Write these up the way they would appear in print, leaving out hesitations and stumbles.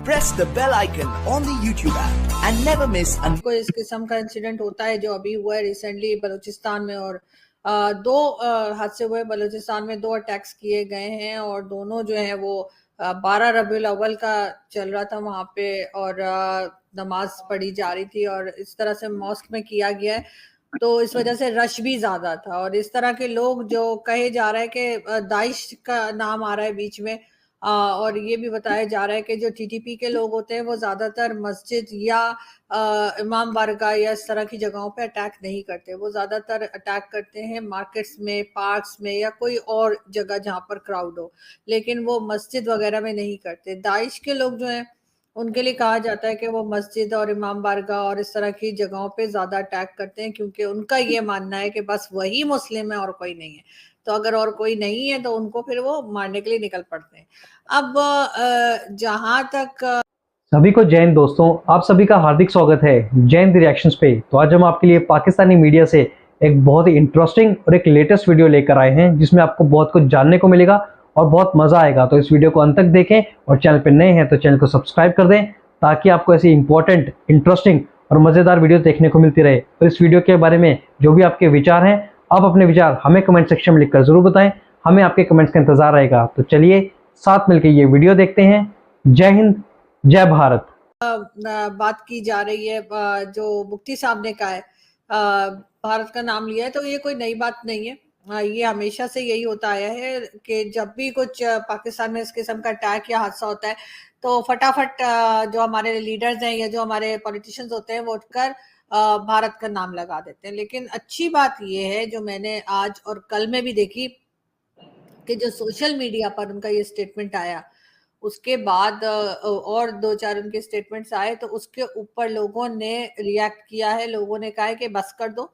press the bell icon on the YouTube app and never miss कोई इस किस्म का इंसिडेंट होता है जो अभी हुआ है रिसेंटली बलूचिस्तान में, और दो हादसे हुए बलूचिस्तान में। 2 अटैक्स किए गए हैं और दोनों जो है वो 12 रबीउल अव्वल का चल रहा था वहां पे, और नमाज पढ़ी जा रही थी और इस तरह से मॉस्क में किया गया है, तो इस वजह से रश भी ज्यादा था। और इस तरह के लोग जो कहे जा रहा है कि दाइश का नाम आ रहा है बीच में, और ये भी बताया जा रहा है कि जो टीटीपी के लोग होते हैं वो ज्यादातर मस्जिद या इमाम बारगाह या इस तरह की जगहों पे अटैक नहीं करते। वो ज्यादातर अटैक करते हैं मार्केट्स में, पार्क्स में या कोई और जगह जहां पर क्राउड हो, लेकिन वो मस्जिद वगैरह में नहीं करते। दाइश के लोग जो हैं उनके लिए कहा जाता है कि वो मस्जिद और इमाम बारगाह और इस तरह की जगहों पे ज्यादा अटैक करते हैं, क्योंकि उनका ये मानना है कि बस वही मुस्लिम है और कोई नहीं है, तो अगर और कोई नहीं है तो उनको फिर वो मारने के लिए निकल पड़ते हैं। अब जहां तक सभी को जय हिंद दोस्तों, आप सभी का हार्दिक स्वागत है जय हिंद रिएक्शंस पे। तो आज हम आपके लिए पाकिस्तानी मीडिया से एक बहुत ही इंटरेस्टिंग और एक लेटेस्ट वीडियो लेकर आए हैं, जिसमें आपको बहुत कुछ जानने को मिलेगा और बहुत मजा आएगा। तो इस वीडियो को अंत तक देखें और चैनल पर नए हैं तो चैनल को सब्सक्राइब कर दें, ताकि आपको ऐसी इंपॉर्टेंट, इंटरेस्टिंग और मजेदार वीडियो देखने को मिलती रहे। तो इस वीडियो के बारे में जो भी आपके विचार हैं, आप अपने विचार हमें कमेंट सेक्शन में लिखकर जरूर बताएं, हमें आपके कमेंट्स का इंतजार रहेगा। तो चलिए साथ मिलकर ये वीडियो देखते हैं। जय हिंद, जय भारत। बात की जा रही है, जो मुफ्ती साहब ने कहा है, भारत का नाम लिया है, तो ये कोई नई बात नहीं है। ये हमेशा से यही होता आया है कि जब भी कुछ पाकिस्तान में इस किस्म का अटैक या हादसा होता है तो फटाफट जो हमारे लीडर्स हैं या जो हमारे पॉलिटिशियंस होते हैं वो उठकर भारत का नाम लगा देते हैं। लेकिन अच्छी बात ये है जो मैंने आज और कल में भी देखी कि जो सोशल मीडिया पर उनका ये स्टेटमेंट आया, उसके बाद और 2-4 उनके स्टेटमेंट्स आए, तो उसके ऊपर लोगों ने रिएक्ट किया है। लोगों ने कहा है कि बस कर दो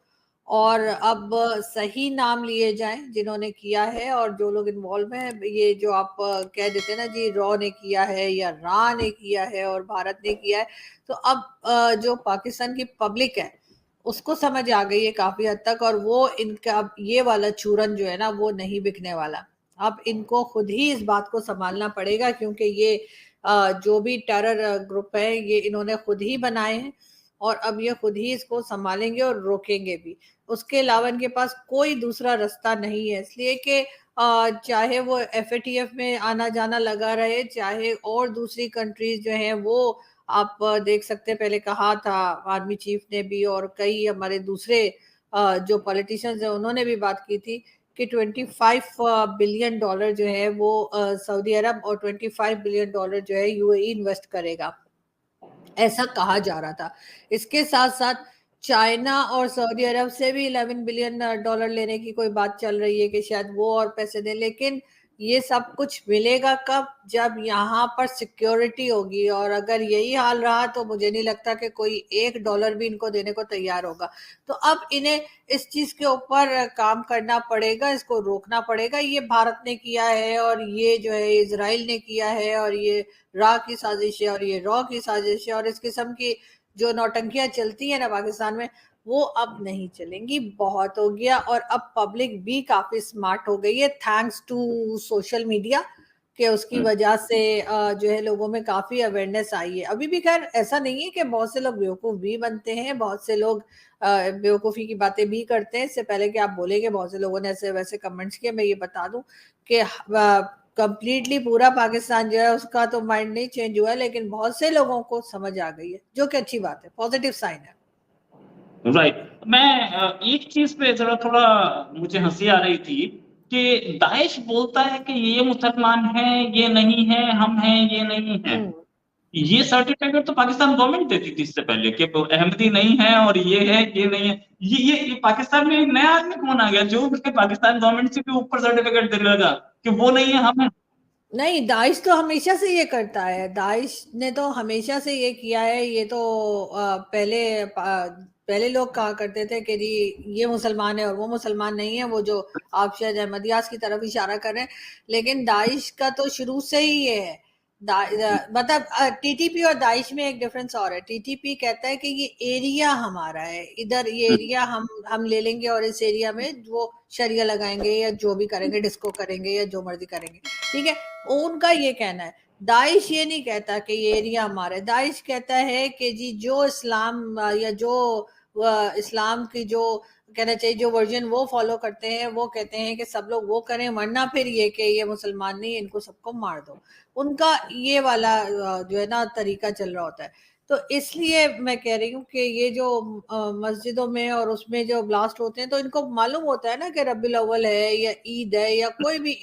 और अब सही नाम लिए जाएं जिन्होंने किया है, और जो लोग इन्वॉल्व हैं। ये जो आप कह देते हैं ना जी, रॉ ने किया है या रा ने किया है और भारत ने किया है, तो अब जो पाकिस्तान की पब्लिक है उसको समझ आ गई है काफी हद तक, और वो इनका अब ये वाला चूरन जो है ना वो नहीं बिकने वाला। अब इनको खुद ही इस बात को संभालना पड़ेगा, क्योंकि ये जो भी टेरर ग्रुप है ये इन्होंने खुद ही बनाए हैं, और अब ये खुद ही इसको संभालेंगे और रोकेंगे भी। उसके अलावा इनके पास कोई दूसरा रास्ता नहीं है, इसलिए कि चाहे वो एफएटीएफ में आना जाना लगा रहे, चाहे और दूसरी कंट्रीज जो हैं वो आप देख सकते हैं। पहले कहा था आर्मी चीफ ने भी और कई हमारे दूसरे जो पॉलिटिशियंस हैं उन्होंने भी बात की थी कि 25 बिलियन डॉलर जो है वो सऊदी अरब और 25 बिलियन डॉलर जो है यूएई इन्वेस्ट करेगा, ऐसा कहा जा रहा था। इसके साथ साथ चाइना और सऊदी अरब से भी 11 बिलियन डॉलर लेने की कोई बात चल रही है कि शायद वो और पैसे दें। लेकिन ये सब कुछ मिलेगा कब? जब यहाँ पर सिक्योरिटी होगी, और अगर यही हाल रहा तो मुझे नहीं लगता कि कोई $1 भी इनको देने को तैयार होगा। तो अब इन्हें इस चीज के ऊपर काम करना पड़ेगा, इसको रोकना पड़ेगा। ये भारत ने किया है और ये जो है इजराइल ने किया है, और ये रा की साजिश है और ये रॉ की साजिश है, और इस किस्म की जो नौटंकियां चलती है ना पाकिस्तान में, वो अब नहीं चलेंगी। बहुत हो गया, और अब पब्लिक भी काफी स्मार्ट हो गई है थैंक्स टू सोशल मीडिया, कि उसकी वजह से जो है लोगों में काफी अवेयरनेस आई है। अभी भी खैर ऐसा नहीं है कि बहुत से लोग बेवकूफ भी बनते हैं, बहुत से लोग बेवकूफी की बातें भी करते हैं। इससे पहले कि आप बोलेंगे बहुत से लोगों ने ऐसे वैसे कमेंट्स किए, मैं ये बता दूं कि कंप्लीटली पूरा पाकिस्तान जो है उसका तो माइंड नहीं चेंज हुआ है, लेकिन बहुत से लोगों को समझ आ गई है, जो कि अच्छी बात है, पॉजिटिव साइन है। राइट। मैं एक चीज पे जरा थोड़ा मुझे हंसी आ रही थी कि दाइश बोलता है कि ये मुसलमान है, ये नहीं है, हम हैं, ये नहीं है। ये सर्टिफिकेट तो पाकिस्तान गवर्नमेंट देती थी इससे पहले कि अहमदी नहीं है और ये है, ये नहीं है। ये पाकिस्तान में नया आदमी कौन आ गया जो पाकिस्तान गवर्नमेंट से भी ऊपर सर्टिफिकेट दे लगा कि वो नहीं है, हम हैं? नहीं, दाइश तो हमेशा से ये करता है, दाइश ने तो हमेशा से ये किया है। ये तो पहले लोग कहा करते थे कि जी ये मुसलमान है और वो मुसलमान नहीं है, वो जो आप शायद अहमदियास की तरफ इशारा कर रहे हैं। लेकिन दाइश का तो शुरू से ही ये है। मतलब टीटीपी और दाइश में एक डिफरेंस और है। टीटीपी कहता है कि ये एरिया हमारा है, इधर ये एरिया हम ले लेंगे और इस एरिया में वो शरिया लगाएंगे या जो भी करेंगे, डिस्को करेंगे या जो मर्जी करेंगे, ठीक है, उनका ये कहना है। दाइश ये नहीं कहता कि ये एरिया हमारा है। दाइश कहता है कि जी जो इस्लाम या जो इस्लाम की जो कहना चाहिए जो वर्जन वो फॉलो करते हैं, वो कहते हैं कि सब लोग वो करें, वरना फिर ये कि ये मुसलमान नहीं, इनको सबको मार दो। उनका ये वाला जो है ना तरीका चल रहा होता है। तो इसलिए मैं कह रही हूँ कि ये जो मस्जिदों में और उसमें जो ब्लास्ट होते हैं, तो इनको मालूम होता है ना कि रबीउल अव्वल है या ईद है या कोई भी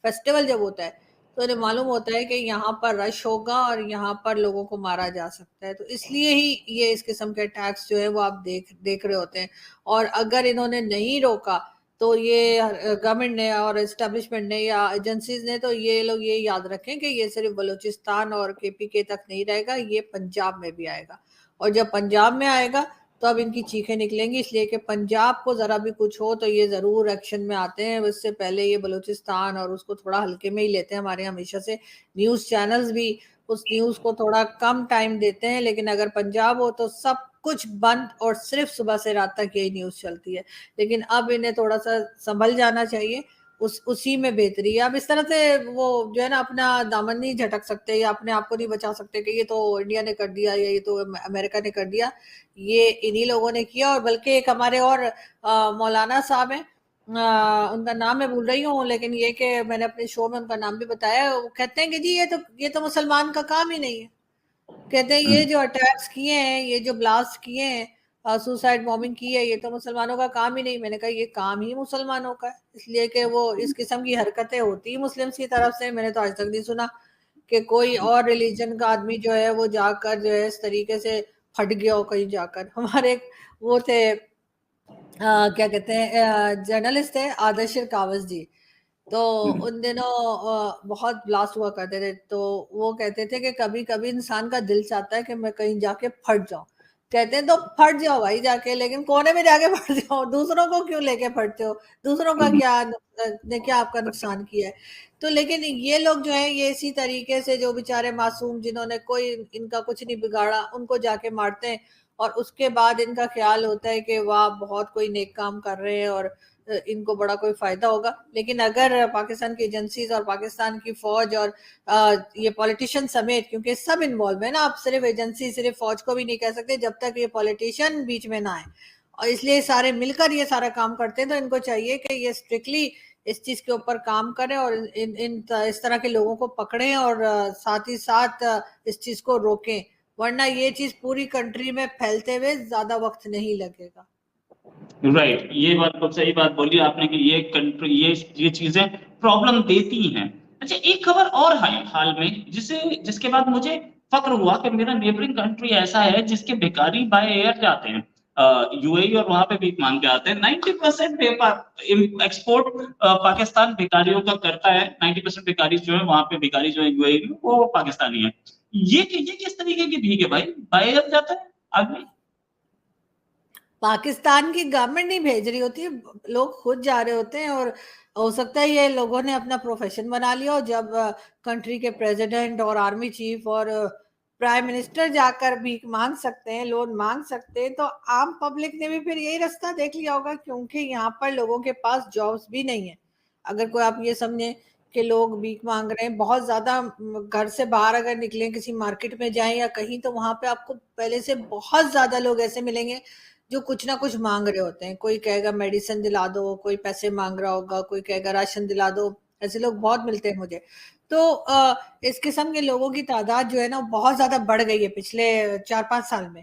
फेस्टिवल जब होता है, तो इन्हें मालूम होता है कि यहाँ पर रश होगा और यहाँ पर लोगों को मारा जा सकता है। तो इसलिए ही ये इस किस्म के अटैक्स जो है वो आप देख रहे होते हैं। और अगर इन्होंने नहीं रोका तो ये गवर्नमेंट ने और एस्टेब्लिशमेंट ने या एजेंसीज ने, तो ये लोग ये याद रखें कि ये सिर्फ बलूचिस्तान और केपीके तक नहीं रहेगा, ये पंजाब में भी आएगा। और जब पंजाब में आएगा तो अब इनकी चीखें निकलेंगी, इसलिए कि पंजाब को जरा भी कुछ हो तो ये जरूर एक्शन में आते हैं। इससे पहले ये बलूचिस्तान और उसको थोड़ा हल्के में ही लेते हैं। हमारे हमेशा से न्यूज चैनल्स भी उस न्यूज को थोड़ा कम टाइम देते हैं, लेकिन अगर पंजाब हो तो सब कुछ बंद और सिर्फ सुबह से रात तक यही न्यूज चलती है। लेकिन अब इन्हें थोड़ा सा संभल जाना चाहिए, उसी में बेहतरी है। अब इस तरह से वो जो है ना अपना दामन नहीं झटक सकते या अपने आप को नहीं बचा सकते कि ये तो इंडिया ने कर दिया या ये तो अमेरिका ने कर दिया। ये इन्हीं लोगों ने किया। और बल्कि एक हमारे और मौलाना साहब हैं, उनका नाम मैं भूल रही हूँ, लेकिन ये कि मैंने अपने शो में उनका नाम भी बताया, वो कहते हैं कि जी ये तो मुसलमान का काम ही नहीं है। कहते हैं ये जो अटैक्स किए हैं, ये जो ब्लास्ट किए हैं, सुसाइड बॉम्बिंग की है, ये तो मुसलमानों का काम ही नहीं। मैंने कहा ये काम ही मुसलमानों का है, इसलिए कि वो इस किस्म की हरकतें होती ही मुस्लिम्स की तरफ से। मैंने तो आज तक नहीं सुना कि कोई और रिलीजन का आदमी जो है वो जाकर जो है इस तरीके से फट गया हो कहीं जाकर। हमारे एक वो थे क्या कहते हैं जर्नलिस्ट थे आदर्श कावस जी, तो उन दिनों बहुत ब्लास्ट हुआ करते थे, तो वो कहते थे कि कभी कभी इंसान का दिल चाहता है कि मैं कहीं जाके फट जाऊं। कहते हैं तो फट जाओ भाई जाके, लेकिन कोने में जाके फट जाओ, दूसरों को क्यों लेके फटते हो? दूसरों का क्या ने क्या आपका नुकसान किया है? तो लेकिन ये लोग जो है ये इसी तरीके से जो बेचारे मासूम जिन्होंने कोई इनका कुछ नहीं बिगाड़ा उनको जाके मारते हैं, और उसके बाद इनका ख्याल होता है कि वाह बहुत कोई नेक काम कर रहे हैं और इनको बड़ा कोई फायदा होगा। लेकिन अगर पाकिस्तान की एजेंसीज और पाकिस्तान की फौज और ये पॉलिटिशियन समेत, क्योंकि सब इन्वॉल्व है ना, आप सिर्फ एजेंसी सिर्फ फौज को भी नहीं कह सकते जब तक ये पॉलिटिशियन बीच में ना आए, और इसलिए सारे मिलकर ये सारा काम करते हैं। तो इनको चाहिए कि ये स्ट्रिक्टली इस चीज के ऊपर काम करें और इस तरह के लोगों को पकड़ें और साथ ही साथ इस चीज को रोकें, वरना ये चीज पूरी कंट्री में फैलते हुए ज्यादा वक्त नहीं लगेगा। राइट, ये बात बहुत सही बात बोली आपने कि ये कंट्री ये चीजें प्रॉब्लम देती हैं। अच्छा, एक खबर और है हाल में जिसके बाद मुझे फक्र हुआ कि मेरा नेबरिंग कंट्री ऐसा है जिसके भिखारी बाय एयर जाते हैं यूएई और वहां पे भीख मांग के आते हैं। 90% एक्सपोर्ट पाकिस्तान भिखारियों का करता है। 90% भिखारी जो है वहां पे भिखारी जो है यूएई में वो पाकिस्तानी है। ये किस तरीके की भीख है भाई? बाय एयर जाता है आदमी? पाकिस्तान की गवर्नमेंट नहीं भेज रही होती, लोग खुद जा रहे होते हैं। और हो सकता है ये लोगों ने अपना प्रोफेशन बना लिया हो, जब कंट्री के प्रेसिडेंट और आर्मी चीफ और प्राइम मिनिस्टर जाकर भीख मांग सकते हैं, लोन मांग सकते हैं, तो आम पब्लिक ने भी फिर यही रास्ता देख लिया होगा, क्योंकि यहाँ पर लोगों के पास जॉब्स भी नहीं है। अगर कोई आप ये समझे कि लोग भीख मांग रहे हैं बहुत ज्यादा, घर से बाहर अगर निकलें किसी मार्केट में जाएं या कहीं, तो वहां पे आपको पहले से बहुत ज्यादा लोग ऐसे मिलेंगे जो कुछ ना कुछ मांग रहे होते हैं। कोई कहेगा मेडिसिन दिला दो, कोई पैसे मांग रहा होगा, कोई कहेगा राशन दिला दो। ऐसे लोग बहुत मिलते हैं मुझे। तो इस किस्म के लोगों की तादाद जो है ना बहुत ज्यादा बढ़ गई है पिछले 4-5 साल में।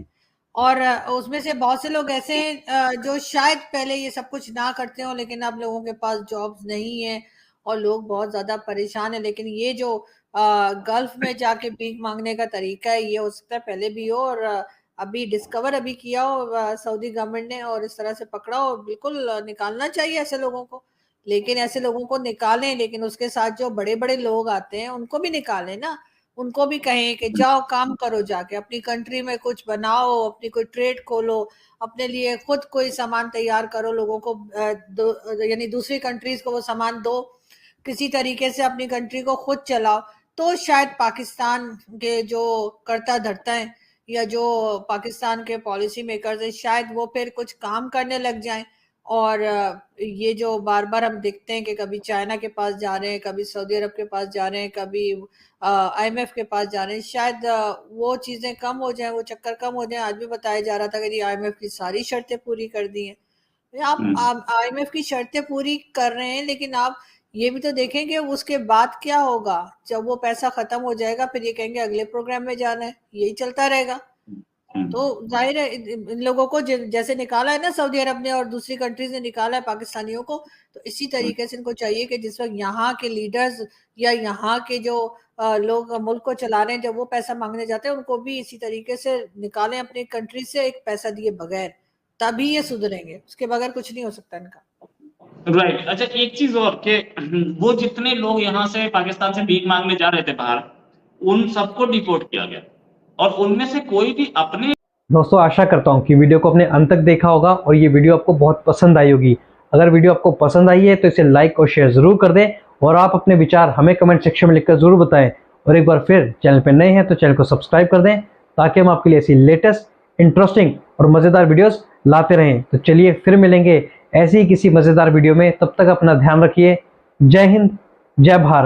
और उसमें से बहुत से लोग ऐसे हैं जो शायद पहले ये सब कुछ ना करते हो, लेकिन अब लोगों के पास जॉब्स नहीं है और लोग बहुत ज्यादा परेशान है। लेकिन ये जो गल्फ में जाके भीख मांगने का तरीका है, ये हो सकता है पहले भी हो और अभी डिस्कवर अभी किया हो सऊदी गवर्नमेंट ने और इस तरह से पकड़ा हो। बिल्कुल निकालना चाहिए ऐसे लोगों को, लेकिन ऐसे लोगों को निकालें, लेकिन उसके साथ जो बड़े बड़े लोग आते हैं उनको भी निकालें ना। उनको भी कहें कि जाओ काम करो, जाके अपनी कंट्री में कुछ बनाओ, अपनी कोई ट्रेड खोलो, अपने लिए खुद कोई सामान तैयार करो, लोगों को यानी दूसरी कंट्रीज को वो सामान दो, किसी तरीके से अपनी कंट्री को खुद चलाओ। तो शायद पाकिस्तान के जो करता धरता है या जो पाकिस्तान के पॉलिसी मेकर्स है, शायद वो फिर कुछ काम करने लग जाएं और ये जो बार बार हम देखते हैं कि कभी चाइना के पास जा रहे हैं, कभी सऊदी अरब के पास जा रहे हैं, कभी IMF के पास जा रहे हैं, शायद वो चीजें कम हो जाएं, वो चक्कर कम हो जाएं। आज भी बताया जा रहा था कि IMF की सारी शर्तें पूरी कर दी हैं। आप IMF की शर्तें पूरी कर रहे हैं, लेकिन आप ये भी तो देखें कि उसके बाद क्या होगा। जब वो पैसा खत्म हो जाएगा फिर ये कहेंगे अगले प्रोग्राम में जाना है, यही चलता रहेगा। तो जाहिर है इन लोगों को जैसे निकाला है ना सऊदी अरब ने और दूसरी कंट्रीज ने निकाला है पाकिस्तानियों को, तो इसी तरीके से इनको चाहिए कि जिस वक्त यहाँ के लीडर्स या यहाँ के जो लोग मुल्क को चला रहे हैं, जब वो पैसा मांगने जाते हैं उनको भी इसी तरीके से निकालें अपनी कंट्री से एक पैसा दिए बगैर, तभी ये सुधरेंगे। उसके बगैर कुछ नहीं हो सकता इनका। राइट। अच्छा, एक चीज और कि वो जितने लोग यहाँ से पाकिस्तान से भीख मांगने जा रहे थे बाहर, उन सबको डिपोर्ट किया गया और उनमें से कोई भी अपने। दोस्तों आशा करता हूँ कि वीडियो को आपने अंत तक देखा होगा और ये वीडियो आपको बहुत पसंद आई होगी। अगर वीडियो आपको पसंद आई है तो इसे लाइक और शेयर जरूर कर दें और आप अपने विचार हमें कमेंट सेक्शन में लिखकर जरूर बताएं। और एक बार फिर चैनल पर नए हैं तो चैनल को सब्सक्राइब कर दें ताकि हम आपके लिए ऐसी लेटेस्ट इंटरेस्टिंग और मज़ेदार वीडियोस लाते रहें। तो चलिए फिर मिलेंगे ऐसी ही किसी मज़ेदार वीडियो में, तब तक अपना ध्यान रखिए। जय हिंद, जय भारत।